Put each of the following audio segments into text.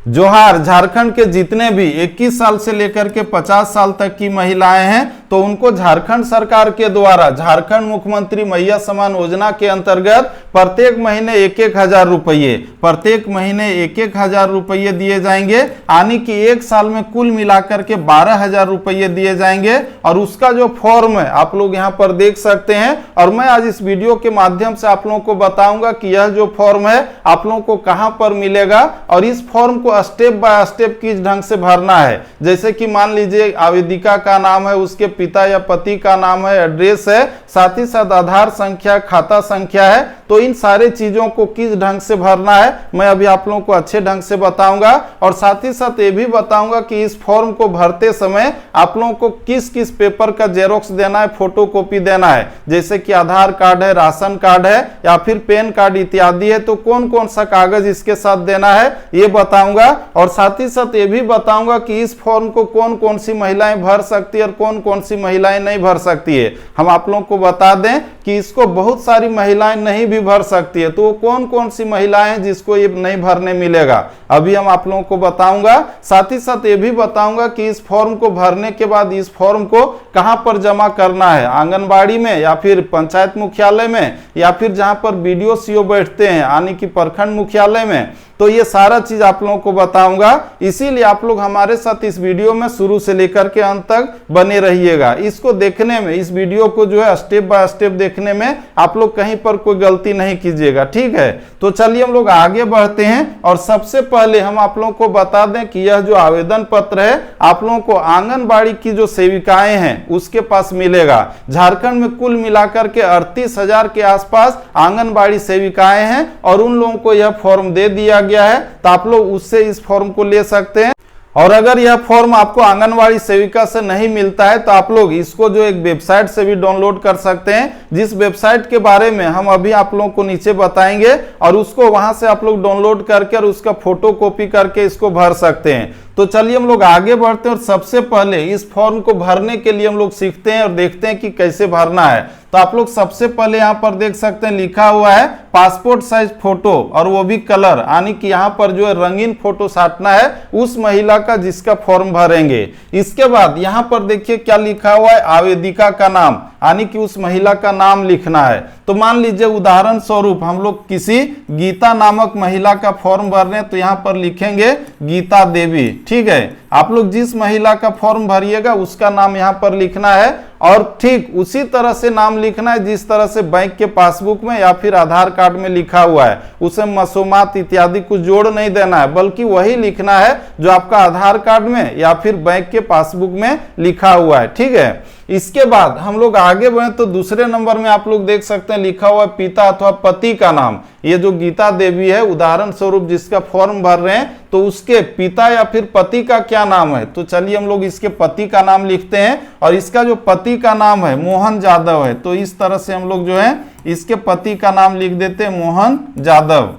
जोहार, झारखंड के जितने भी 21 साल से लेकर के 50 साल तक की महिलाएं हैं तो उनको झारखंड सरकार के द्वारा झारखंड मुख्यमंत्री मैया समान योजना के अंतर्गत प्रत्येक महीने 1,000 रुपये, प्रत्येक महीने 1,000 रुपये दिए जाएंगे, यानी कि एक साल में कुल मिलाकर के 12,000 रुपये दिए जाएंगे। और उसका जो फॉर्म है आप लोग यहाँ पर देख सकते हैं। और मैं आज इस वीडियो के माध्यम से आप लोगों को बताऊंगा कि यह जो फॉर्म है आप लोगों को कहां पर मिलेगा और इस फॉर्म को स्टेप बाय स्टेप किस ढंग से भरना है। जैसे कि मान लीजिए आवेदिका का नाम है, उसके पिता या पति का नाम है, एड्रेस है, साथ ही साथ आधार संख्या, खाता संख्या है। तो इन सारे चीजों को किस ढंग से भरना है मैं अभी आप लोगों को अच्छे ढंग से बताऊंगा। और साथ ही साथ ये भी बताऊंगा कि इस फॉर्म को भरते समय आप लोगों को किस किस पेपर का जेरोक्स देना है, फोटो कॉपी देना है। जैसे कि आधार कार्ड है, राशन कार्ड है या फिर पैन कार्ड इत्यादि है, तो कौन कौन सा कागज इसके साथ देना है ये बताऊंगा। और साथ ही साथ ये भी बताऊंगा कि इस फॉर्म को कौन कौन सी महिलाएं भर सकती है और कौन कौन सी महिलाएं नहीं भर सकती है। हम आप लोगों को बता दें कि इसको बहुत सारी महिलाएं नहीं भी भर सकती है, तो वो कौन कौन सी महिलाएं हैं जिसको ये नहीं भरने मिलेगा अभी हम आप लोगों को बताऊंगा। साथ ही साथ ये भी बताऊंगा कि इस फॉर्म को भरने के बाद इस फॉर्म को कहां पर जमा करना है, आंगनबाड़ी में या फिर पंचायत मुख्यालय में या फिर जहां पर बीडीओ सीओ बैठते हैं यानी कि प्रखंड मुख्यालय में। तो ये सारा चीज आप लोगों को बताऊंगा, इसीलिए आप लोग हमारे साथ इस वीडियो में शुरू से लेकर के अंत तक बने रहिएगा। इसको देखने में, इस वीडियो को जो है स्टेप बाय स्टेप देखने में आप लोग कहीं पर कोई गलती नहीं कीजिएगा, ठीक है। तो चलिए हम लोग आगे बढ़ते हैं। और सबसे पहले हम आप लोगों को बता दें कि यह जो आवेदन पत्र है आप लोगों को आंगनबाड़ी की जो सेविकाएं हैं उसके पास मिलेगा। झारखंड में कुल मिलाकर के 38,000 के आसपास आंगनबाड़ी सेविकाएं हैं और उन लोगों को यह फॉर्म दे दिया गया है, तो आप लोग उससे इस फॉर्म को ले सकते हैं। और अगर यह फॉर्म आपको आंगनवाड़ी सेविका से नहीं मिलता है तो आप लोग इसको जो एक वेबसाइट से भी डाउनलोड कर सकते हैं, जिस वेबसाइट के बारे में हम अभी आप लोगों को नीचे बताएंगे। और उसको वहां से आप लोग डाउनलोड करके और उसका फोटो कॉपी करके इसको भर सकते हैं। तो चलिए हम लोग आगे बढ़ते हैं और सबसे पहले इस फॉर्म को भरने के लिए हम लोग सीखते हैं और देखते हैं कि कैसे भरना है। तो आप लोग सबसे पहले यहाँ पर देख सकते हैं लिखा हुआ है पासपोर्ट साइज फोटो, और वो भी कलर, यानी कि यहाँ पर जो है रंगीन फोटो साटना है उस महिला का जिसका फॉर्म भरेंगे। इसके बाद यहाँ पर देखिए क्या लिखा हुआ है, आवेदिका का नाम, यानी कि उस महिला का नाम लिखना है। तो मान लीजिए उदाहरण स्वरूप हम लोग किसी गीता नामक महिला का फॉर्म भर रहे हैं तो यहाँ पर लिखेंगे गीता देवी, ठीक है। आप लोग जिस महिला का फॉर्म भरिएगा उसका नाम यहाँ पर लिखना है और ठीक उसी तरह से नाम लिखना है जिस तरह से बैंक के पासबुक में या फिर आधार कार्ड में लिखा हुआ है। उसे मसूमात इत्यादि कुछ जोड़ नहीं देना है, बल्कि वही लिखना है जो आपका आधार कार्ड में या फिर बैंक के पासबुक में लिखा हुआ है, ठीक है। इसके बाद हम लोग आगे बढ़े तो दूसरे नंबर में आप लोग देख सकते हैं लिखा हुआ है पिता अथवा पति का नाम। ये जो गीता देवी है उदाहरण स्वरूप जिसका फॉर्म भर रहे हैं तो उसके पिता या फिर पति का क्या नाम है। तो चलिए हम लोग इसके पति का नाम लिखते हैं और इसका जो पति का नाम है मोहन जादव है, तो इस तरह से हम लोग जो है इसके पति का नाम लिख देते हैं मोहन जादव।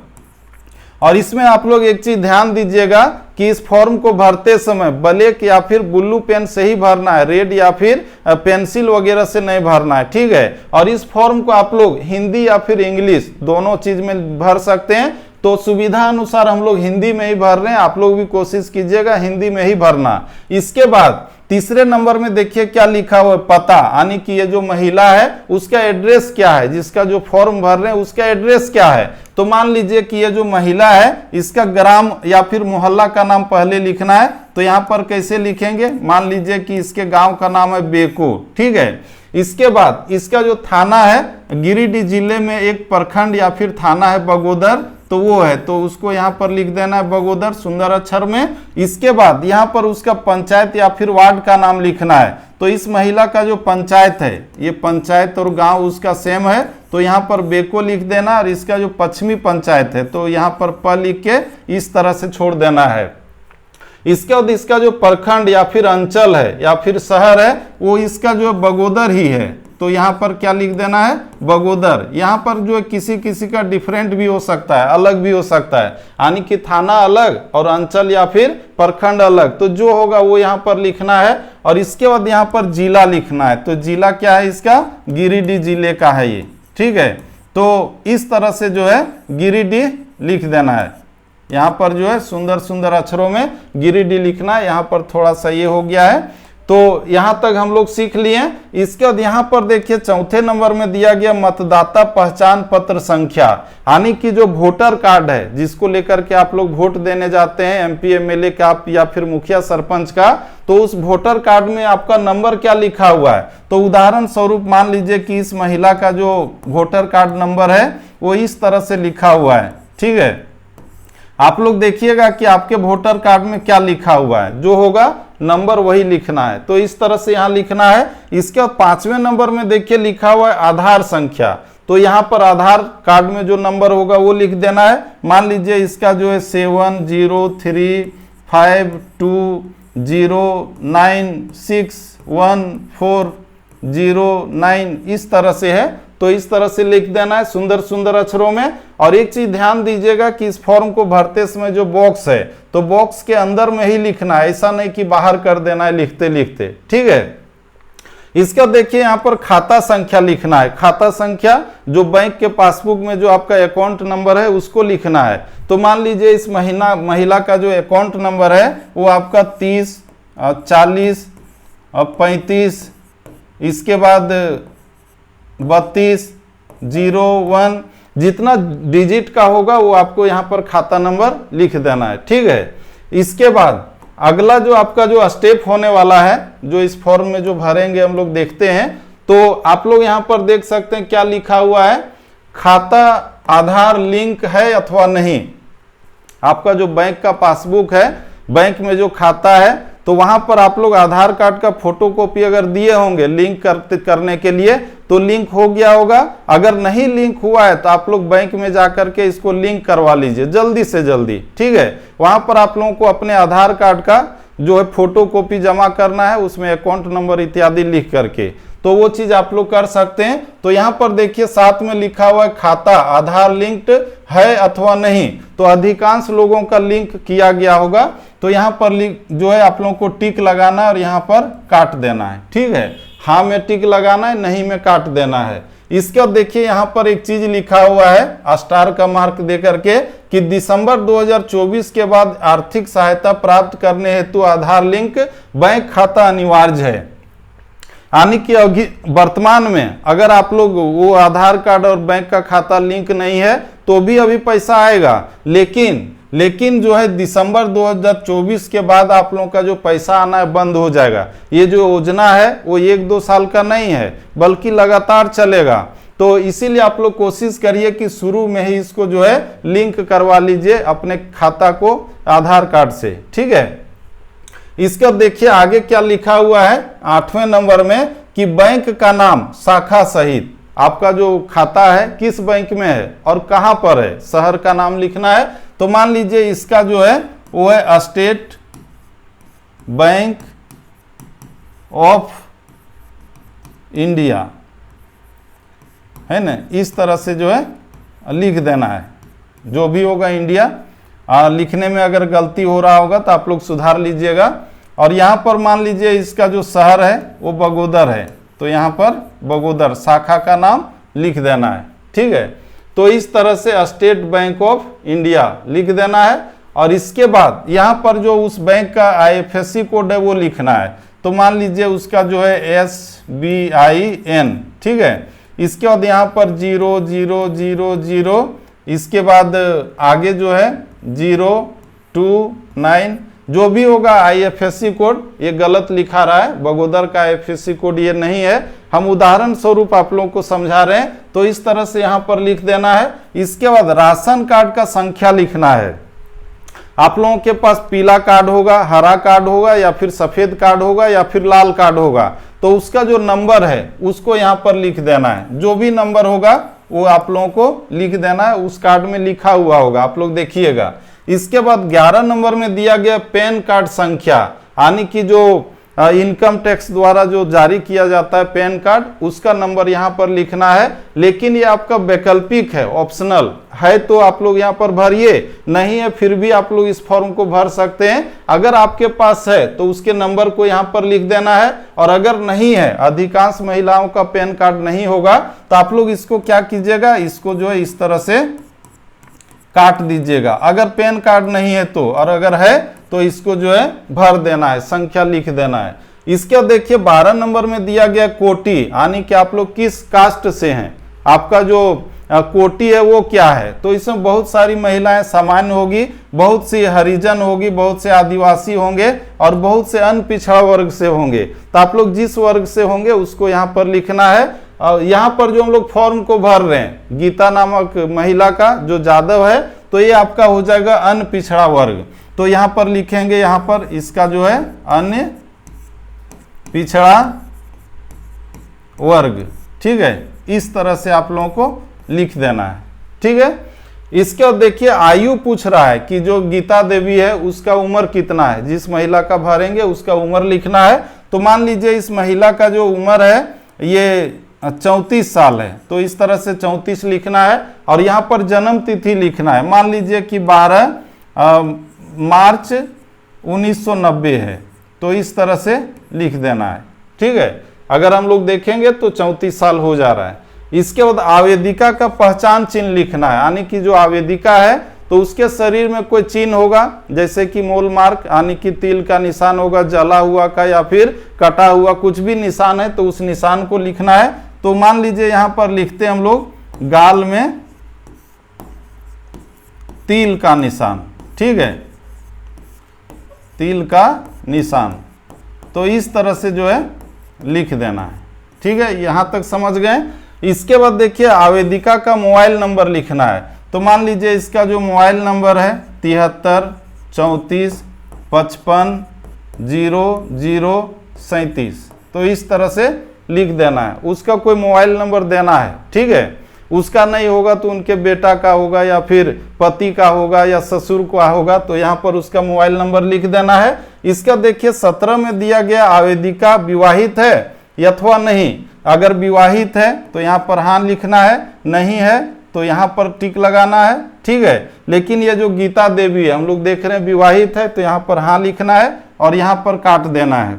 और इसमें आप लोग एक चीज ध्यान दीजिएगा कि इस फॉर्म को भरते समय ब्लैक या फिर ब्लू पेन से ही भरना है, रेड या फिर पेंसिल वगैरह से नहीं भरना है, ठीक है। और इस फॉर्म को आप लोग हिंदी या फिर इंग्लिश दोनों चीज में भर सकते हैं। तो सुविधा अनुसार हम लोग हिंदी में ही भर रहे हैं, आप लोग भी कोशिश कीजिएगा हिंदी में ही भरना। इसके बाद तीसरे नंबर में देखिए क्या लिखा हुआ है, पता, यानी कि ये जो महिला है उसका एड्रेस क्या है, जिसका जो फॉर्म भर रहे हैं उसका एड्रेस क्या है। तो मान लीजिए कि ये जो महिला है इसका ग्राम या फिर मोहल्ला का नाम पहले लिखना है। तो यहाँ पर कैसे लिखेंगे, मान लीजिए कि इसके गांव का नाम है बेको, ठीक है। इसके बाद इसका जो थाना है गिरिडीह जिले में एक प्रखंड या फिर थाना है बगोदर, तो वो है, तो उसको यहाँ पर लिख देना है बगोदर सुंदर अक्षर में। इसके बाद यहाँ पर उसका पंचायत या फिर वार्ड का नाम लिखना है। तो इस महिला का जो पंचायत है, ये पंचायत और गांव उसका सेम है, तो यहाँ पर बेको लिख देना। और इसका जो पश्चिमी पंचायत है तो यहाँ पर प लिख के इस तरह से छोड़ देना है। इसके बाद इसका जो प्रखंड या फिर अंचल है या फिर शहर है वो इसका जो बगोदर ही है, तो यहाँ पर क्या लिख देना है बगोदर। यहाँ पर जो किसी किसी का डिफरेंट भी हो सकता है, अलग भी हो सकता है, यानी कि थाना अलग और अंचल या फिर प्रखंड अलग, तो जो होगा वो यहाँ पर लिखना है। और इसके बाद यहाँ पर जिला लिखना है, तो जिला क्या है इसका, गिरिडीह जिले का है ये, ठीक है। तो इस तरह से जो है गिरिडीह लिख देना है। यहाँ पर जो है सुंदर सुंदर अक्षरों में गिरिडीह लिखना है। यहाँ पर थोड़ा सा ये हो गया है। तो यहाँ तक हम लोग सीख लिए। इसके बाद यहाँ पर देखिए चौथे नंबर में दिया गया मतदाता पहचान पत्र संख्या, यानी कि जो वोटर कार्ड है जिसको लेकर के आप लोग वोट देने जाते हैं, एमपी एमएलए का या फिर मुखिया सरपंच का, तो उस वोटर कार्ड में आपका नंबर क्या लिखा हुआ है। तो उदाहरण स्वरूप मान लीजिए कि इस महिला का जो वोटर कार्ड नंबर है वो इस तरह से लिखा हुआ है। ठीक है, आप लोग देखिएगा कि आपके वोटर कार्ड में क्या लिखा हुआ है, जो होगा नंबर वही लिखना है। तो इस तरह से यहाँ लिखना है। इसके बाद 5वें नंबर में देखिए लिखा हुआ है आधार संख्या। तो यहाँ पर आधार कार्ड में जो नंबर होगा वो लिख देना है। मान लीजिए इसका जो है 7035209614009 इस तरह से है। तो इस तरह से लिख देना है सुंदर सुंदर अक्षरों में। और एक चीज ध्यान दीजिएगा कि इस फॉर्म को भरते समय जो बॉक्स है तो बॉक्स के अंदर में ही लिखना है, ऐसा नहीं कि बाहर कर देना है लिखते लिखते। ठीक है, इसका देखिए यहाँ पर खाता संख्या लिखना है। खाता संख्या जो बैंक के पासबुक में जो आपका अकाउंट नंबर है उसको लिखना है। तो मान लीजिए इस महिला का जो अकाउंट नंबर है वो आपका 30 40 35 इसके बाद 32 01 जितना डिजिट का होगा वो आपको यहाँ पर खाता नंबर लिख देना है। ठीक है, इसके बाद अगला जो आपका जो स्टेप होने वाला है, जो इस फॉर्म में जो भरेंगे हम लोग देखते हैं। तो आप लोग यहाँ पर देख सकते हैं क्या लिखा हुआ है, खाता आधार लिंक है अथवा नहीं। आपका जो बैंक का पासबुक है, बैंक में जो खाता है, तो वहां पर आप लोग आधार कार्ड का फोटोकॉपी अगर दिए होंगे लिंक करने के लिए तो लिंक हो गया होगा। अगर नहीं लिंक हुआ है तो आप लोग बैंक में जाकर के इसको लिंक करवा लीजिए जल्दी से जल्दी। ठीक है, वहां पर आप लोगों को अपने आधार कार्ड का जो है फोटोकॉपी जमा करना है, उसमें अकाउंट नंबर इत्यादि लिख करके, तो वो चीज आप लोग कर सकते हैं। तो यहाँ पर देखिए साथ में लिखा हुआ है खाता आधार लिंक्ड है अथवा नहीं। तो अधिकांश लोगों का लिंक किया गया होगा। तो यहाँ पर जो है आप लोगों को टिक लगाना है और यहाँ पर काट देना है। ठीक है, हाँ में टिक लगाना है, नहीं में काट देना है। इसके बाद देखिए यहाँ पर एक चीज लिखा हुआ है स्टार का मार्क दे करके कि दिसंबर 2024 के बाद आर्थिक सहायता प्राप्त करने हेतु आधार लिंक बैंक खाता अनिवार्य है। यानी कि वर्तमान में अगर आप लोग वो आधार कार्ड और बैंक का खाता लिंक नहीं है तो भी अभी पैसा आएगा, लेकिन जो है दिसंबर 2024 के बाद आप लोगों का जो पैसा आना है बंद हो जाएगा। ये जो योजना है वो 1-2 साल का नहीं है बल्कि लगातार चलेगा। तो इसीलिए आप लोग कोशिश करिए कि शुरू में ही इसको जो है लिंक करवा लीजिए अपने खाता को आधार कार्ड से। ठीक है, इसका देखिए आगे क्या लिखा हुआ है 8वें नंबर में कि बैंक का नाम शाखा सहित आपका जो खाता है किस बैंक में है और कहां पर है, शहर का नाम लिखना है। तो मान लीजिए इसका जो है वो है स्टेट बैंक ऑफ इंडिया, है ना, इस तरह से जो है लिख देना है। जो भी होगा इंडिया, लिखने में अगर गलती हो रहा होगा तो आप लोग सुधार लीजिएगा। और यहाँ पर मान लीजिए इसका जो शहर है वो बगोदर है, तो यहाँ पर बगोदर शाखा का नाम लिख देना है। ठीक है, तो इस तरह से स्टेट बैंक ऑफ इंडिया लिख देना है। और इसके बाद यहाँ पर जो उस बैंक का IFSC कोड है वो लिखना है। तो मान लीजिए उसका जो है SBIN। ठीक है, इसके बाद यहाँ पर 0000, इसके बाद आगे जो है 029, जो भी होगा IFSC कोड ये गलत लिखा रहा है, बगोदर का IFSC कोड ये नहीं है। हम उदाहरण स्वरूप आप लोगों को समझा रहे हैं, तो इस तरह से यहाँ पर लिख देना है। इसके बाद राशन कार्ड का संख्या लिखना है। आप लोगों के पास पीला कार्ड होगा, हरा कार्ड होगा, या फिर सफेद कार्ड होगा, या फिर लाल कार्ड होगा, तो उसका जो नंबर है उसको यहाँ पर लिख देना है। जो भी नंबर होगा वो आप लोगों को लिख देना है, उस कार्ड में लिखा हुआ होगा, आप लोग देखिएगा। इसके बाद 11 नंबर में दिया गया पैन कार्ड संख्या, यानी कि जो इनकम टैक्स द्वारा जो जारी किया जाता है पैन कार्ड, उसका नंबर यहाँ पर लिखना है। लेकिन ये आपका वैकल्पिक है, ऑप्शनल है, तो आप लोग यहाँ पर भरिए, नहीं है फिर भी आप लोग इस फॉर्म को भर सकते हैं। अगर आपके पास है तो उसके नंबर को यहाँ पर लिख देना है, और अगर नहीं है, अधिकांश महिलाओं का पैन कार्ड नहीं होगा, तो आप लोग इसको क्या कीजिएगा, इसको जो है इस तरह से काट दीजिएगा, अगर पैन कार्ड नहीं है तो, और अगर है तो इसको जो है भर देना है, संख्या लिख देना है। इसके देखिए 12 नंबर में दिया गया कोटि, यानी कि आप लोग किस कास्ट से हैं, आपका जो कोटि है वो क्या है। तो इसमें बहुत सारी महिलाएं सामान्य होगी, बहुत सी हरिजन होगी, बहुत से आदिवासी होंगे और बहुत से अन्य पिछड़ा वर्ग से होंगे। तो आप लोग जिस वर्ग से होंगे उसको यहाँ पर लिखना है। और यहाँ पर जो हम लोग फॉर्म को भर रहे हैं, गीता नामक महिला का जो जादव है, तो ये आपका हो जाएगा अन्य पिछड़ा वर्ग। तो यहाँ पर लिखेंगे, यहाँ पर इसका जो है अन्य पिछड़ा वर्ग, ठीक है। इस तरह से आप लोगों को लिख देना है, ठीक है। इसके बाद देखिए आयु पूछ रहा है कि जो गीता देवी है उसका उम्र कितना है, जिस महिला का भरेंगे उसका उम्र लिखना है। तो मान लीजिए इस महिला का जो उम्र है ये 34 साल है, तो इस तरह से 34 लिखना है। और यहाँ पर जन्म तिथि लिखना है, मान लीजिए कि 12 मार्च 1990 है, तो इस तरह से लिख देना है, ठीक है। अगर हम लोग देखेंगे तो 34 साल हो जा रहा है। इसके बाद आवेदिका का पहचान चिन्ह लिखना है, यानी कि जो आवेदिका है तो उसके शरीर में कोई चिन्ह होगा, जैसे कि मोल मार्क, यानी कि तिल का निशान होगा, जला हुआ का या फिर कटा हुआ कुछ भी निशान है तो उस निशान को लिखना है। तो मान लीजिए यहाँ पर लिखते हैं हम लोग गाल में तिल का निशान, ठीक है, तिल का निशान। तो इस तरह से जो है लिख देना है, ठीक है। यहाँ तक समझ गए। इसके बाद देखिए आवेदिका का मोबाइल नंबर लिखना है। तो मान लीजिए इसका जो मोबाइल नंबर है 73 34 55 0037, तो इस तरह से लिख देना है। उसका कोई मोबाइल नंबर देना है, ठीक है। उसका नहीं होगा तो उनके बेटा का होगा या फिर पति का होगा या ससुर का होगा, तो यहाँ पर उसका मोबाइल नंबर लिख देना है। इसका देखिए 17 में दिया गया आवेदिका विवाहित है अथवा नहीं। अगर विवाहित है तो यहाँ पर हाँ लिखना है, नहीं है तो यहाँ पर टिक लगाना है, ठीक है। लेकिन ये जो गीता देवी है हम लोग देख रहे हैं विवाहित है, तो यहाँ पर हाँ लिखना है और यहाँ पर काट देना है।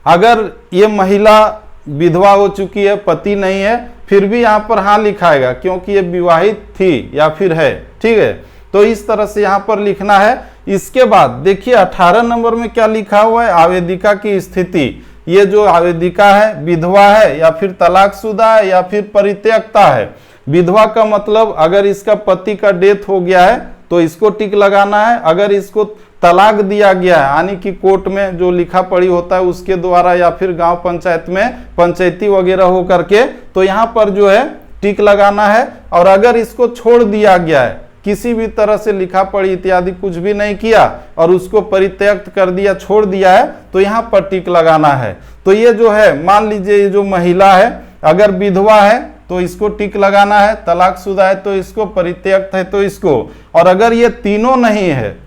अगर ये महिला विधवा हो चुकी है, पति नहीं है, फिर भी यहाँ पर हाँ लिखाएगा क्योंकि ये विवाहित थी या फिर है, ठीक है। तो इस तरह से यहाँ पर लिखना है। इसके बाद देखिए 18 नंबर में क्या लिखा हुआ है, आवेदिका की स्थिति। ये जो आवेदिका है विधवा है या फिर तलाकशुदा है या फिर परित्यक्ता है। विधवा का मतलब अगर इसका पति का डेथ हो गया है तो इसको टिक लगाना है। अगर इसको तलाक दिया गया है, यानी कि कोर्ट में जो लिखा पढ़ी होता है उसके द्वारा या फिर गांव पंचायत में पंचायती वगैरह हो करके, तो यहाँ पर जो है टिक लगाना है। और अगर इसको छोड़ दिया गया है, किसी भी तरह से लिखा पढ़ी इत्यादि कुछ भी नहीं किया और उसको परित्यक्त कर दिया, छोड़ दिया है, तो यहाँ पर टिक लगाना है। तो ये जो है मान लीजिए ये जो महिला है अगर विधवा है तो इसको टिक लगाना है, तलाकशुदा है तो इसको, परित्यक्त है तो इसको, और अगर ये तीनों नहीं है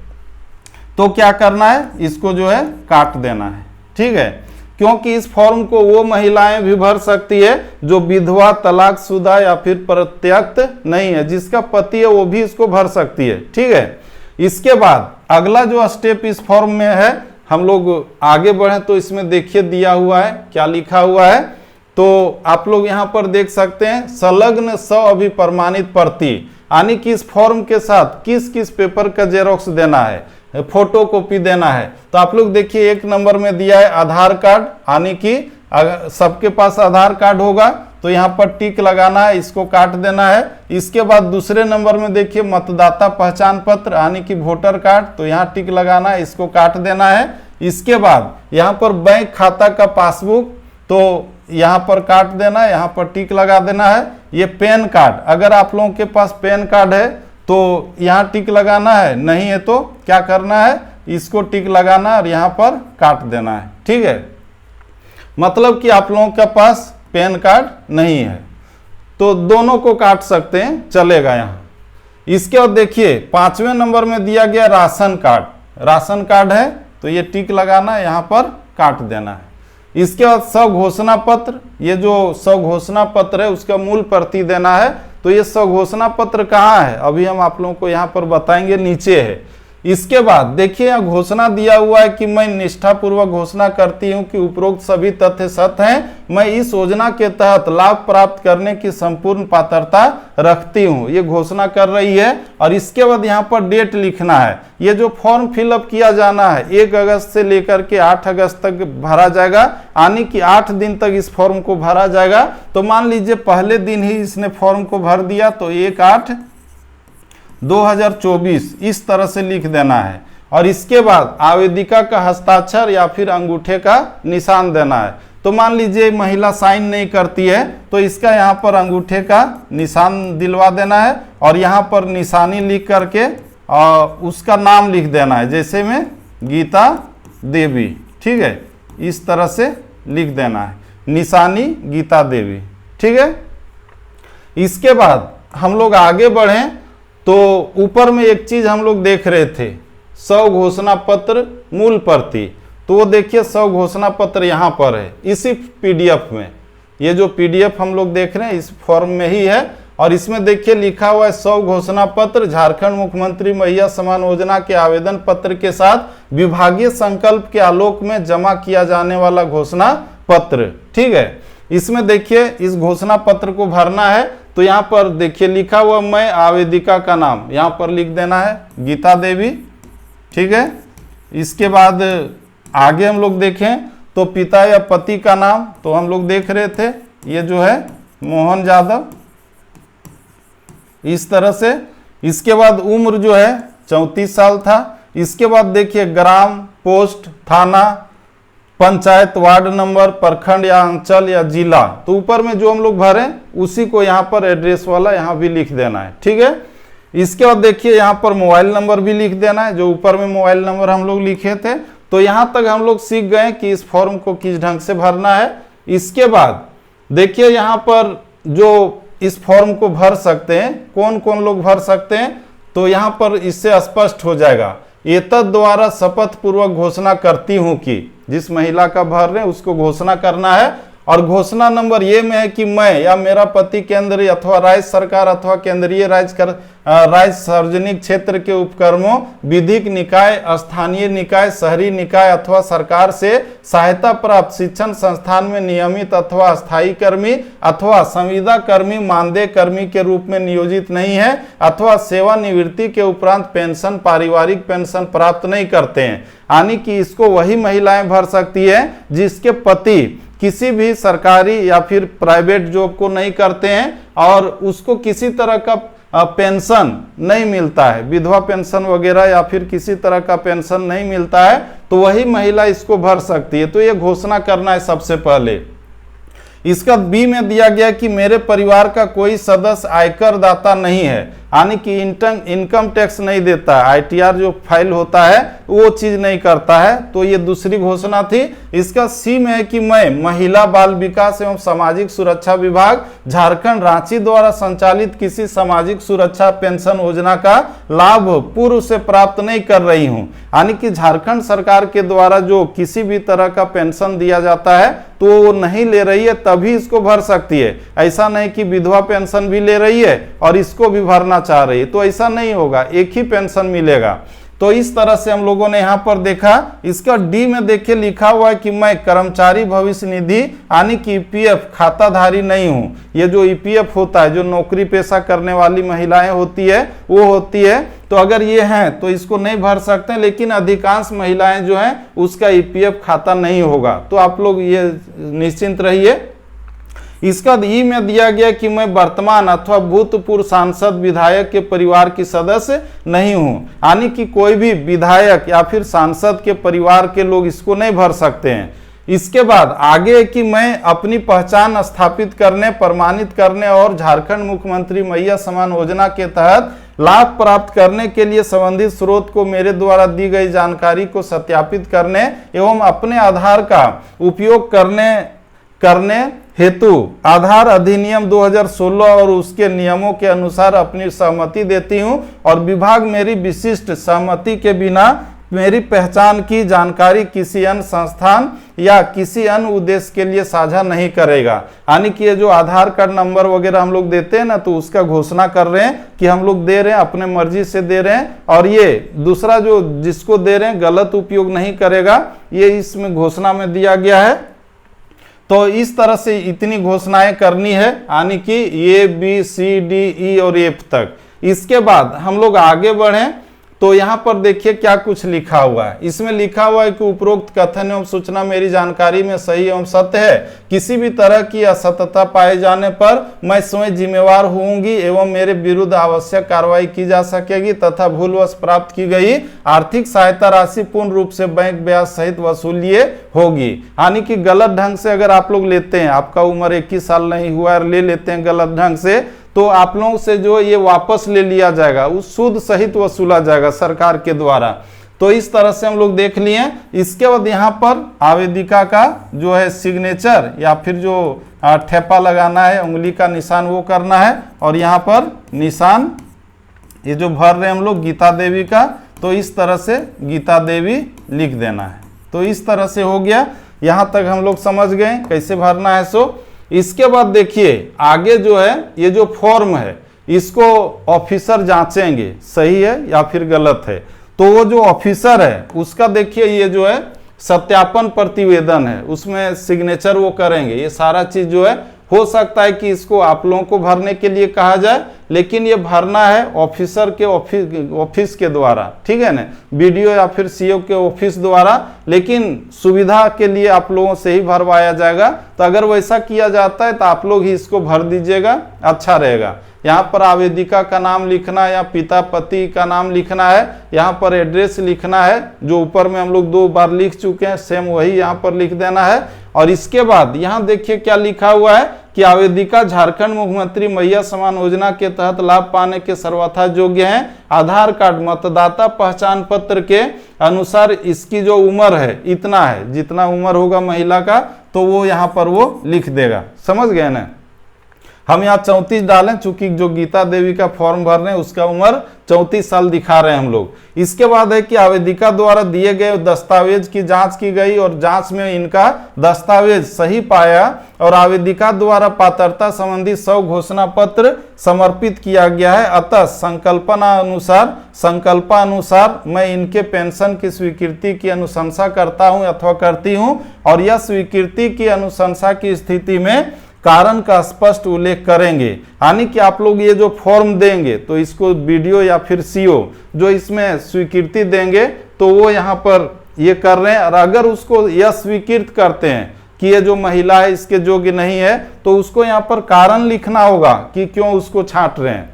तो क्या करना है, इसको जो है काट देना है, ठीक है। क्योंकि इस फॉर्म को वो महिलाएं भी भर सकती है जो विधवा, तलाकशुदा या फिर परित्यक्त नहीं है, जिसका पति है वो भी इसको भर सकती है, ठीक है। इसके बाद अगला जो स्टेप इस फॉर्म में है, हम लोग आगे बढ़े तो इसमें देखिए दिया हुआ है क्या लिखा हुआ है। तो आप लोग यहाँ पर देख सकते हैं संलग्न अभिप्रमाणित प्रति, यानी कि इस फॉर्म के साथ किस किस पेपर का जेरोक्स देना है, फोटो कॉपी देना है। तो आप लोग देखिए 1 नंबर में दिया है आधार कार्ड, यानी कि अगर सबके पास आधार कार्ड होगा तो यहाँ पर टिक लगाना है, इसको काट देना है। इसके बाद दूसरे नंबर में देखिए मतदाता पहचान पत्र, यानी कि वोटर कार्ड, तो यहाँ टिक लगाना है, इसको काट देना है। इसके बाद यहाँ पर बैंक खाता का पासबुक, तो यहाँ पर काट देना है, यहाँ पर टिक लगा देना है। ये पैन कार्ड, अगर आप लोगों के पास पैन कार्ड है तो यहाँ टिक लगाना है, नहीं है तो क्या करना है, इसको टिक लगाना है और यहाँ पर काट देना है, ठीक है। मतलब कि आप लोगों के पास पैन कार्ड नहीं है तो दोनों को काट सकते हैं, चलेगा यहाँ। इसके बाद देखिए 5वें नंबर में दिया गया राशन कार्ड, राशन कार्ड है तो ये टिक लगाना है, यहाँ पर काट देना है। इसके बाद स्वघोषणा पत्र, ये जो स्वघोषणा पत्र है उसका मूल प्रति देना है। तो ये स्वघोषणा पत्र कहाँ है, अभी हम आप लोगों को यहाँ पर बताएंगे, नीचे है। इसके बाद देखिए यहाँ घोषणा दिया हुआ है कि मैं निष्ठापूर्वक घोषणा करती हूं कि उपरोक्त सभी तथ्य सत्य हैं, मैं इस योजना के तहत लाभ प्राप्त करने की संपूर्ण पात्रता रखती हूं, ये घोषणा कर रही है। और इसके बाद यहाँ पर डेट लिखना है। ये जो फॉर्म फिलअप किया जाना है 1 अगस्त से लेकर के 8 अगस्त तक भरा जाएगा, यानी कि 8 दिन तक इस फॉर्म को भरा जाएगा। तो मान लीजिए पहले दिन ही इसने फॉर्म को भर दिया तो 1/8/2024 इस तरह से लिख देना है। और इसके बाद आवेदिका का हस्ताक्षर या फिर अंगूठे का निशान देना है। तो मान लीजिए महिला साइन नहीं करती है तो इसका यहाँ पर अंगूठे का निशान दिलवा देना है और यहाँ पर निशानी लिख करके उसका नाम लिख देना है, जैसे में गीता देवी, ठीक है, इस तरह से लिख देना है, निशानी गीता देवी, ठीक है। इसके बाद हम लोग आगे बढ़ें तो ऊपर में एक चीज हम लोग देख रहे थे, 100 घोषणा पत्र मूल प्रति। तो वो देखिए 100 घोषणा पत्र यहाँ पर है इसी पीडीएफ में। ये जो पीडीएफ हम लोग देख रहे हैं इस फॉर्म में ही है और इसमें देखिए लिखा हुआ है 100 घोषणा पत्र झारखंड मुख्यमंत्री महिला सम्मान योजना के आवेदन पत्र के साथ विभागीय संकल्प के आलोक में जमा किया जाने वाला घोषणा पत्र, ठीक है। इसमें देखिए इस घोषणा पत्र को भरना है तो यहाँ पर देखिए लिखा हुआ मैं आवेदिका का नाम यहाँ पर लिख देना है गीता देवी, ठीक है। इसके बाद आगे हम लोग देखें तो पिता या पति का नाम तो हम लोग देख रहे थे ये जो है मोहन यादव, इस तरह से। इसके बाद उम्र जो है 34 साल था। इसके बाद देखिए ग्राम, पोस्ट, थाना, पंचायत, वार्ड नंबर, प्रखंड या अंचल या जिला, तो ऊपर में जो हम लोग भरें उसी को यहाँ पर एड्रेस वाला यहाँ भी लिख देना है, ठीक है। इसके बाद देखिए यहाँ पर मोबाइल नंबर भी लिख देना है, जो ऊपर में मोबाइल नंबर हम लोग लिखे थे। तो यहाँ तक हम लोग सीख गए कि इस फॉर्म को किस ढंग से भरना है। इसके बाद देखिए यहाँ पर जो इस फॉर्म को भर सकते हैं, कौन कौन लोग भर सकते हैं, तो यहाँ पर इससे स्पष्ट हो जाएगा। एतद द्वारा शपथ पूर्वक घोषणा करती हूं कि जिस महिला का भर रहे हैं उसको घोषणा करना है। और घोषणा नंबर ये में है कि मैं या मेरा पति केंद्रीय अथवा राज्य सरकार अथवा केंद्रीय राज्य सार्वजनिक क्षेत्र के उपक्रमों, विधिक निकाय, स्थानीय निकाय, शहरी निकाय अथवा सरकार से सहायता प्राप्त शिक्षण संस्थान में नियमित अथवा अस्थायी कर्मी अथवा संविदा कर्मी, मानदेय कर्मी के रूप में नियोजित नहीं है अथवा सेवानिवृत्ति के उपरांत पेंशन, पारिवारिक पेंशन प्राप्त नहीं करते हैं। यानी कि इसको वही महिलाएं भर सकती है जिसके पति किसी भी सरकारी या फिर प्राइवेट जॉब को नहीं करते हैं और उसको किसी तरह का पेंशन नहीं मिलता है, विधवा पेंशन वगैरह या फिर किसी तरह का पेंशन नहीं मिलता है, तो वही महिला इसको भर सकती है। तो ये घोषणा करना है सबसे पहले। इसका बी में दिया गया कि मेरे परिवार का कोई सदस्य आयकर दाता नहीं है, यानी कि इनकम टैक्स नहीं देता है, आईटीआर जो फाइल होता है वो चीज नहीं करता है। तो ये दूसरी घोषणा थी। इसका सी में है कि मैं महिला बाल विकास एवं सामाजिक सुरक्षा विभाग झारखंड रांची द्वारा संचालित किसी सामाजिक सुरक्षा पेंशन योजना का लाभ पूर्व से प्राप्त नहीं कर रही हूं, यानी कि झारखंड सरकार के द्वारा जो किसी भी तरह का पेंशन दिया जाता है तो वो नहीं ले रही है, तभी इसको भर सकती है। ऐसा नहीं कि विधवा पेंशन भी ले रही है और इसको भी भरना चाह रही है, तो ऐसा नहीं होगा, एक ही पेंशन मिलेगा। तो इस तरह से हम लोगों ने यहाँ पर देखा। इसका डी में देखिए लिखा हुआ है कि मैं कर्मचारी भविष्य निधि यानी कि ईपीएफ खाताधारी नहीं हूँ। ये जो ईपीएफ होता है, जो नौकरी पेशा करने वाली महिलाएं होती है वो होती है, तो अगर ये हैं तो इसको नहीं भर सकते, लेकिन अधिकांश महिलाएं जो हैं उसका ईपीएफ खाता नहीं होगा। तो आप लोग ये निश्चिंत रहिए। इसका ई में दिया गया कि मैं वर्तमान अथवा भूतपूर्व सांसद विधायक के परिवार की सदस्य नहीं हूं, यानी कि कोई भी विधायक या फिर सांसद के परिवार के लोग इसको नहीं भर सकते हैं। इसके बाद आगे कि मैं अपनी पहचान स्थापित करने, प्रमाणित करने और झारखंड मुख्यमंत्री महिला सम्मान योजना के तहत लाभ प्राप्त करने के लिए संबंधित स्रोत को मेरे द्वारा दी गई जानकारी को सत्यापित करने एवं अपने आधार का उपयोग करने हेतु आधार अधिनियम 2016 और उसके नियमों के अनुसार अपनी सहमति देती हूं और विभाग मेरी विशिष्ट सहमति के बिना मेरी पहचान की जानकारी किसी अन्य संस्थान या किसी अन्य उद्देश्य के लिए साझा नहीं करेगा। यानी कि ये जो आधार कार्ड नंबर वगैरह हम लोग देते हैं ना, तो उसका घोषणा कर रहे हैं कि हम लोग दे रहे हैं, अपने मर्जी से दे रहे हैं, और ये दूसरा जो जिसको दे रहे हैं गलत उपयोग नहीं करेगा, ये इसमें घोषणा में दिया गया है। तो इस तरह से इतनी घोषणाएं करनी है, यानी कि A B C D E और एफ तक। इसके बाद हम लोग आगे बढ़ें तो यहाँ पर देखिए क्या कुछ लिखा हुआ है। इसमें लिखा हुआ है कि उपरोक्त कथन एवं सूचना मेरी जानकारी में सही एवं सत्य है। किसी भी तरह की असत्यता पाए जाने पर मैं स्वयं जिम्मेवार होऊंगी एवं मेरे विरुद्ध आवश्यक कार्रवाई की जा सकेगी तथा भूलवश प्राप्त की गई आर्थिक सहायता राशि पूर्ण रूप से बैंक ब्याज सहित वसूलिए होगी। यानी कि गलत ढंग से अगर आप लोग लेते हैं, आपका उम्र 21 साल नहीं हुआ और ले लेते हैं गलत ढंग से, तो आप लोगों से जो ये वापस ले लिया जाएगा, उस सूद सहित वसूला जाएगा सरकार के द्वारा। तो इस तरह से हम लोग देख लिए। इसके बाद यहाँ पर आवेदिका का जो है सिग्नेचर या फिर जो ठेपा लगाना है, उंगली का निशान वो करना है, और यहाँ पर निशान ये जो भर रहे हैं हम लोग गीता देवी का, तो इस तरह से गीता देवी लिख देना है। तो इस तरह से हो गया, यहाँ तक हम लोग समझ गए कैसे भरना है। सो इसके बाद देखिए आगे जो है ये जो फॉर्म है इसको ऑफिसर जांचेंगे सही है या फिर गलत है। तो वो जो ऑफिसर है उसका देखिए ये जो है सत्यापन प्रतिवेदन है, उसमें सिग्नेचर वो करेंगे। ये सारा चीज जो है हो सकता है कि इसको आप लोगों को भरने के लिए कहा जाए, लेकिन ये भरना है ऑफिसर के ऑफिस के द्वारा, ठीक है ना, बीडीओ या फिर सीओ के ऑफिस द्वारा, लेकिन सुविधा के लिए आप लोगों से ही भरवाया जाएगा। तो अगर वैसा किया जाता है तो आप लोग ही इसको भर दीजिएगा, अच्छा रहेगा। यहाँ पर आवेदिका का नाम लिखना है या पिता पति का नाम लिखना है, यहाँ पर एड्रेस लिखना है, जो ऊपर में हम लोग 2 बार लिख चुके हैं, सेम वही यहाँ पर लिख देना है। और इसके बाद यहाँ देखिए क्या लिखा हुआ है कि आवेदिका झारखंड मुख्यमंत्री मैया समान योजना के तहत लाभ पाने के सर्वथा योग्य हैं। आधार कार्ड मतदाता पहचान पत्र के अनुसार इसकी जो उम्र है इतना है, जितना उम्र होगा महिला का तो वो यहाँ पर वो लिख देगा। समझ गए ना। हम यहाँ 34 डालें, चूंकि जो गीता देवी का फॉर्म भर रहे हैं उसका उम्र 34 साल दिखा रहे हैं हम लोग। इसके बाद है कि आवेदिका द्वारा दिए गए दस्तावेज की जांच की गई और जांच में इनका दस्तावेज सही पाया और आवेदिका द्वारा पात्रता संबंधी 100 घोषणा पत्र समर्पित किया गया है। अतः संकल्पा अनुसार मैं इनके पेंशन की स्वीकृति की अनुशंसा करता हूं अथवा करती हूं, और यह स्वीकृति की अनुशंसा की स्थिति में कारण का स्पष्ट उल्लेख करेंगे। यानी कि आप लोग ये जो फॉर्म देंगे तो इसको बीडीओ या फिर सीओ जो इसमें स्वीकृति देंगे तो वो यहाँ पर ये कर रहे हैं, और अगर उसको यह स्वीकृत करते हैं कि ये जो महिला है इसके योग्य नहीं है तो उसको यहाँ पर कारण लिखना होगा कि क्यों उसको छांट रहे हैं।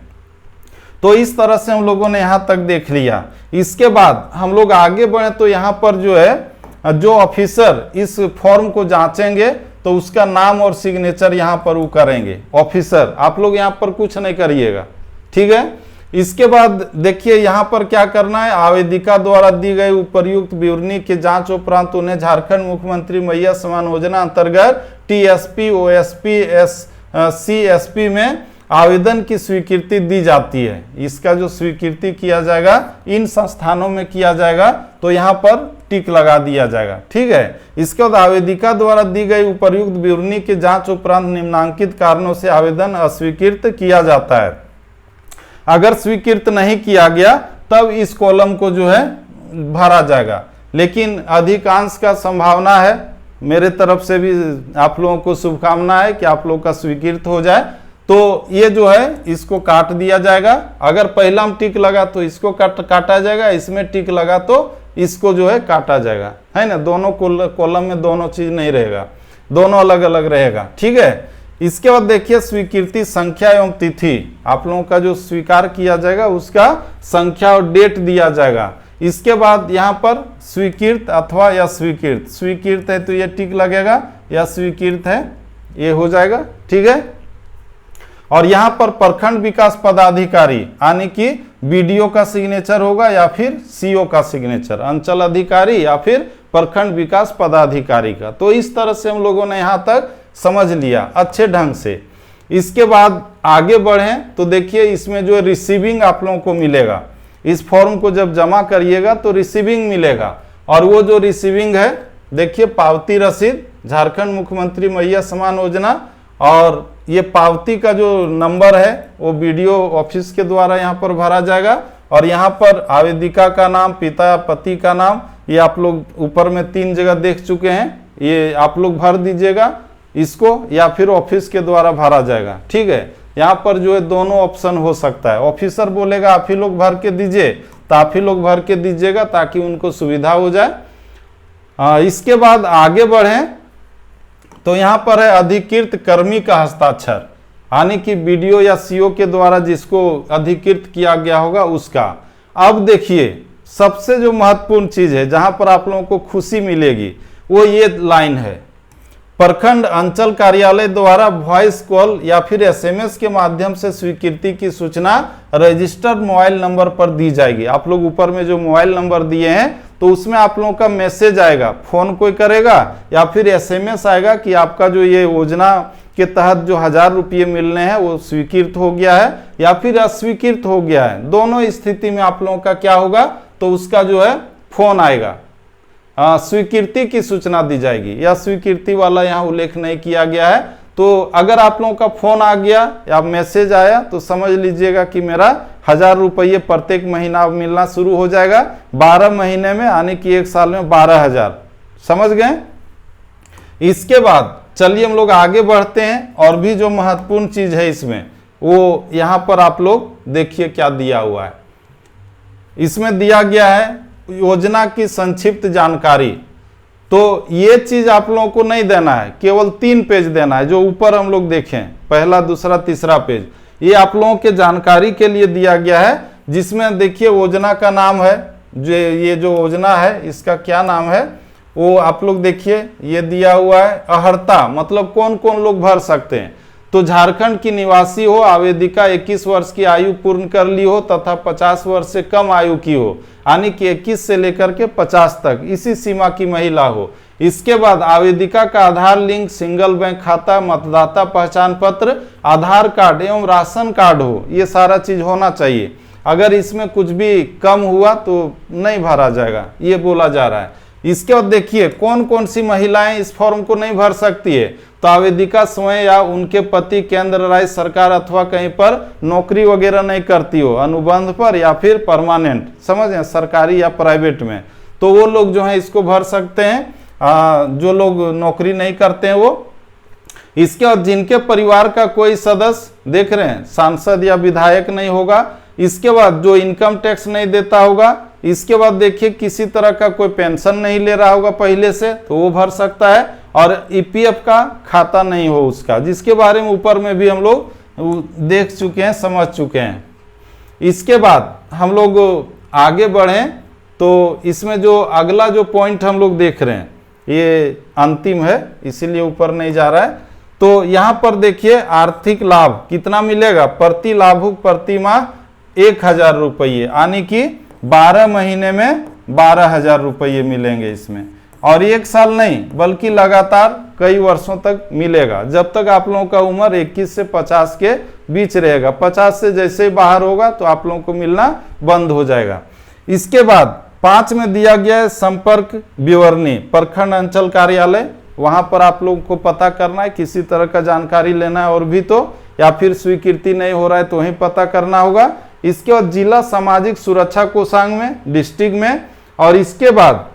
तो इस तरह से हम लोगों ने यहाँ तक देख लिया। इसके बाद हम लोग आगे बढ़े तो यहाँ पर जो है जो ऑफिसर इस फॉर्म को जांचेंगे तो उसका नाम और सिग्नेचर यहाँ पर वो करेंगे ऑफिसर। आप लोग यहाँ पर कुछ नहीं करिएगा, ठीक है। इसके बाद देखिए यहाँ पर क्या करना है, आवेदिका द्वारा दी गई उपर्युक्त विवरणी के जांच उपरांत उन्हें झारखंड मुख्यमंत्री मैया समान योजना अंतर्गत टीएसपी ओएसपी सीएसपी में आवेदन की स्वीकृति दी जाती है। इसका जो स्वीकृति किया जाएगा इन संस्थानों में किया जाएगा, तो यहाँ पर टिक लगा दिया जाएगा, ठीक है। इसके बाद आवेदिका द्वारा दी गई उपर्युक्त विवरणी के जांच उपरांत निम्नांकित कारणों से आवेदन अस्वीकृत किया जाता है। अगर स्वीकृत नहीं किया गया तब इस कॉलम को जो है भरा जाएगा, लेकिन अधिकांश का संभावना है, मेरे तरफ से भी आप लोगों को शुभकामना है कि आप लोग का स्वीकृत हो जाए। तो ये जो है इसको काट दिया जाएगा। अगर पहला में टिक लगा तो इसको काटा जाएगा, इसमें टिक लगा तो इसको जो है काटा जाएगा, है ना। दोनों कॉलम में दोनों चीज नहीं रहेगा, दोनों अलग अलग रहेगा, ठीक है। इसके बाद देखिए स्वीकृति संख्या एवं तिथि, आप लोगों का जो स्वीकार किया जाएगा उसका संख्या और डेट दिया जाएगा। इसके बाद यहाँ पर स्वीकृत अथवा या स्वीकृत, स्वीकृत है तो ये टिक लगेगा, या स्वीकृत है ये हो जाएगा, ठीक है। और यहाँ पर प्रखंड विकास पदाधिकारी यानी कि बीडीओ का सिग्नेचर होगा या फिर सीओ का सिग्नेचर, अंचल अधिकारी या फिर प्रखंड विकास पदाधिकारी का। तो इस तरह से हम लोगों ने यहाँ तक समझ लिया अच्छे ढंग से। इसके बाद आगे बढ़ें तो देखिए इसमें जो रिसीविंग आप लोगों को मिलेगा, इस फॉर्म को जब जमा करिएगा तो रिसीविंग मिलेगा, और वो जो रिसीविंग है देखिए पावती रसीद झारखंड मुख्यमंत्री मैया समान योजना, और ये पावती का जो नंबर है वो बीडीओ ऑफिस के द्वारा यहाँ पर भरा जाएगा। और यहाँ पर आवेदिका का नाम, पिता पति का नाम, ये आप लोग ऊपर में 3 जगह देख चुके हैं, ये आप लोग भर दीजिएगा इसको, या फिर ऑफिस के द्वारा भरा जाएगा। ठीक है, यहाँ पर जो है दोनों ऑप्शन हो सकता है। ऑफिसर बोलेगा आप ही लोग भर के दीजिए तो आप ही लोग भर के दीजिएगा ताकि उनको सुविधा हो जाए। इसके बाद आगे बढ़ें तो यहाँ पर है अधिकृत कर्मी का हस्ताक्षर, यानी कि बीडीओ या सीओ के द्वारा जिसको अधिकृत किया गया होगा उसका। अब देखिए सबसे जो महत्वपूर्ण चीज है जहां पर आप लोगों को खुशी मिलेगी वो ये लाइन है, प्रखंड अंचल कार्यालय द्वारा वॉइस कॉल या फिर एसएमएस के माध्यम से स्वीकृति की सूचना रजिस्टर्ड मोबाइल नंबर पर दी जाएगी। आप लोग ऊपर में जो मोबाइल नंबर दिए हैं तो उसमें आप लोगों का मैसेज आएगा, फोन कोई करेगा या फिर एसएमएस आएगा कि आपका जो ये योजना के तहत जो 1000 रुपये मिलने हैं वो स्वीकृत हो गया है या फिर अस्वीकृत हो गया है। दोनों स्थिति में आप लोगों का क्या होगा, तो उसका जो है फोन आएगा, स्वीकृति की सूचना दी जाएगी। या स्वीकृति वाला यहाँ उल्लेख नहीं किया गया है, तो अगर आप लोगों का फोन आ गया या मैसेज आया तो समझ लीजिएगा कि मेरा 1000 रुपये प्रत्येक महीना मिलना शुरू हो जाएगा। 12 महीने में, यानी कि 1 साल में 12,000। समझ गए। इसके बाद चलिए हम लोग आगे बढ़ते हैं, और भी जो महत्वपूर्ण चीज है इसमें वो यहाँ पर आप लोग देखिए क्या दिया हुआ है। इसमें दिया गया है योजना की संक्षिप्त जानकारी। तो ये चीज आप लोगों को नहीं देना है, केवल 3 पेज देना है, जो ऊपर हम लोग देखें, पहला, दूसरा, तीसरा पेज, ये आप लोगों के जानकारी के लिए दिया गया है। जिसमें देखिए योजना का नाम है, जो ये जो योजना है इसका क्या नाम है वो आप लोग देखिए, ये दिया हुआ है अहर्ता, मतलब कौन कौन लोग भर सकते हैं। तो झारखंड की निवासी हो, आवेदिका 21 वर्ष की आयु पूर्ण कर ली हो तथा 50 वर्ष से कम आयु की हो, यानी कि 21 से लेकर के 50 तक इसी सीमा की महिला हो। इसके बाद आवेदिका का आधार लिंक, सिंगल बैंक खाता, मतदाता पहचान पत्र, आधार कार्ड एवं राशन कार्ड हो, ये सारा चीज होना चाहिए। अगर इसमें कुछ भी कम हुआ तो नहीं भरा जाएगा, ये बोला जा रहा है। इसके बाद देखिए कौन कौन सी महिलाएं इस फॉर्म को नहीं भर सकती है। तो आवेदिका स्वयं या उनके पति केंद्र राज्य सरकार अथवा कहीं पर नौकरी वगैरह नहीं करती हो, अनुबंध पर या फिर परमानेंट, समझ हैं, सरकारी या प्राइवेट में, तो वो लोग जो है इसको भर सकते हैं। जो लोग नौकरी नहीं करते हैं वो। इसके बाद जिनके परिवार का कोई सदस्य, देख रहे हैं, सांसद या विधायक नहीं होगा। इसके बाद जो इनकम टैक्स नहीं देता होगा। इसके बाद देखिए किसी तरह का कोई पेंशन नहीं ले रहा होगा पहले से, तो वो भर सकता है। और ईपीएफ का खाता नहीं हो उसका, जिसके बारे में ऊपर में भी हम लोग देख चुके हैं, समझ चुके हैं। इसके बाद हम लोग आगे बढ़ें तो इसमें जो अगला जो पॉइंट हम लोग देख रहे हैं ये अंतिम है, इसीलिए ऊपर नहीं जा रहा है। तो यहाँ पर देखिए आर्थिक लाभ कितना मिलेगा, प्रति लाभुक प्रति माह 1000 रुपये, यानी कि 12 महीने में 12,000 रुपये मिलेंगे इसमें। और 1 साल नहीं बल्कि लगातार कई वर्षों तक मिलेगा, जब तक आप लोगों का उम्र 21 से 50 के बीच रहेगा। 50 से जैसे ही बाहर होगा तो आप लोगों को मिलना बंद हो जाएगा। इसके बाद 5 में दिया गया है संपर्क विवरणी, प्रखंड अंचल कार्यालय, वहां पर आप लोगों को पता करना है, किसी तरह का जानकारी लेना है और भी तो, या फिर स्वीकृति नहीं हो रहा है तो वहीं पता करना होगा। इसके बाद जिला सामाजिक सुरक्षा कोषांग में, डिस्ट्रिक्ट में। और इसके बाद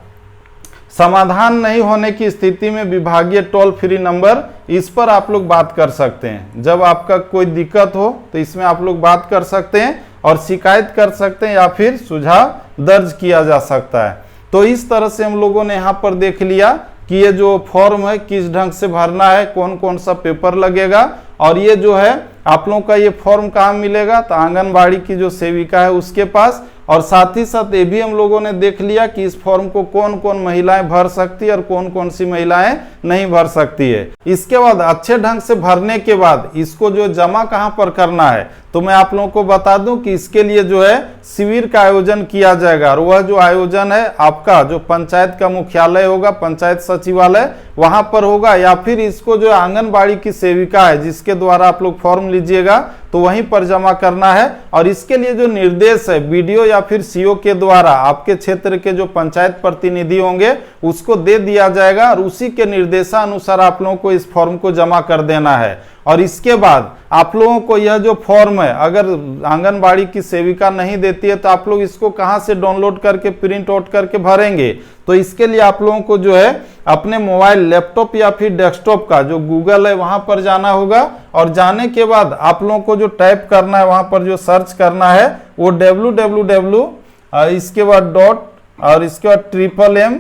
समाधान नहीं होने की स्थिति में विभागीय टोल फ्री नंबर, इस पर आप लोग बात कर सकते हैं। जब आपका कोई दिक्कत हो तो इसमें आप लोग बात कर सकते हैं और शिकायत कर सकते हैं या फिर सुझाव दर्ज किया जा सकता है। तो इस तरह से हम लोगों ने यहाँ पर देख लिया कि ये जो फॉर्म है किस ढंग से भरना है, कौन कौन सा पेपर लगेगा। और ये जो है आप लोगों का ये फॉर्म कहाँ मिलेगा, तो आंगनबाड़ी की जो सेविका है उसके पास। और साथ ही साथ ये भी हम लोगों ने देख लिया कि इस फॉर्म को कौन कौन महिलाएं भर सकती है और कौन कौन सी महिलाएं नहीं भर सकती है। इसके बाद अच्छे ढंग से भरने के बाद इसको जो जमा कहाँ पर करना है, तो मैं आप लोगों को बता दूं कि इसके लिए जो है शिविर का आयोजन किया जाएगा, और वह जो आयोजन है आपका जो पंचायत का मुख्यालय होगा, पंचायत सचिवालय, वहां पर होगा, या फिर इसको जो आंगनबाड़ी की सेविका है जिसके द्वारा आप लोग फॉर्म लीजिएगा तो वहीं पर जमा करना है। और इसके लिए जो निर्देश है बीडीओ या फिर सीओ के द्वारा आपके क्षेत्र के जो पंचायत प्रतिनिधि होंगे उसको दे दिया जाएगा, और उसी के निर्देशानुसार आप लोगों को इस फॉर्म को जमा कर देना है। और इसके बाद आप लोगों को यह जो फॉर्म है, अगर आंगनबाड़ी की सेविका नहीं देती है तो आप लोग इसको कहां से डाउनलोड करके प्रिंट आउट करके भरेंगे। तो इसके लिए आप लोगों को जो है अपने मोबाइल, लैपटॉप या फिर डेस्कटॉप का जो गूगल है वहां पर जाना होगा, और जाने के बाद आप लोगों को जो टाइप करना है, वहां पर जो सर्च करना है वो www इसके बाद डॉट और इसके बाद MMM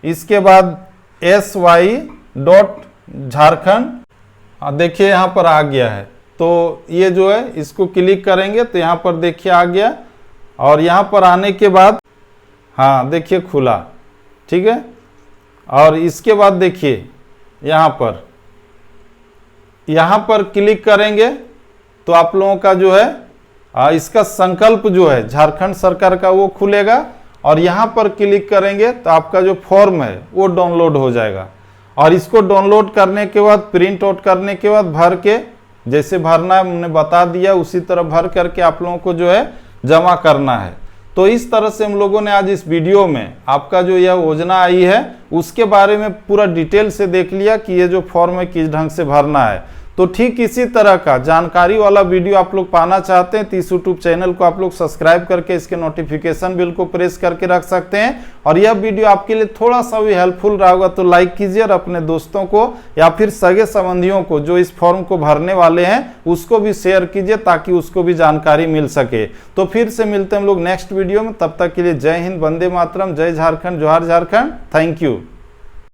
इसके बाद sy.झारखंड। देखिए यहाँ पर आ गया है, तो ये जो है इसको क्लिक करेंगे तो यहाँ पर देखिए आ गया, और यहाँ पर आने के बाद हाँ देखिए खुला, ठीक है। और इसके बाद देखिए यहाँ पर क्लिक करेंगे तो आप लोगों का जो है इसका संकल्प जो है झारखंड सरकार का वो खुलेगा, और यहाँ पर क्लिक करेंगे तो आपका जो फॉर्म है वो डाउनलोड हो जाएगा। और इसको डाउनलोड करने के बाद, प्रिंट आउट करने के बाद भर के, जैसे भरना है हमने बता दिया उसी तरह भर करके आप लोगों को जो है जमा करना है। तो इस तरह से हम लोगों ने आज इस वीडियो में आपका जो यह योजना आई है उसके बारे में पूरा डिटेल से देख लिया कि ये जो फॉर्म है किस ढंग से भरना है। तो ठीक इसी तरह का जानकारी वाला वीडियो आप लोग पाना चाहते हैं तो इस यूट्यूब चैनल को आप लोग सब्सक्राइब करके इसके नोटिफिकेशन बिल को प्रेस करके रख सकते हैं। और यह वीडियो आपके लिए थोड़ा सा भी हेल्पफुल रहा होगा तो लाइक कीजिए, और अपने दोस्तों को या फिर सगे संबंधियों को जो इस फॉर्म को भरने वाले हैं उसको भी शेयर कीजिए ताकि उसको भी जानकारी मिल सके। तो फिर से मिलते हैं हम लोग नेक्स्ट वीडियो में, तब तक के लिए जय हिंद, वंदे मातरम, जय झारखंड, जोहार झारखंड, थैंक यू।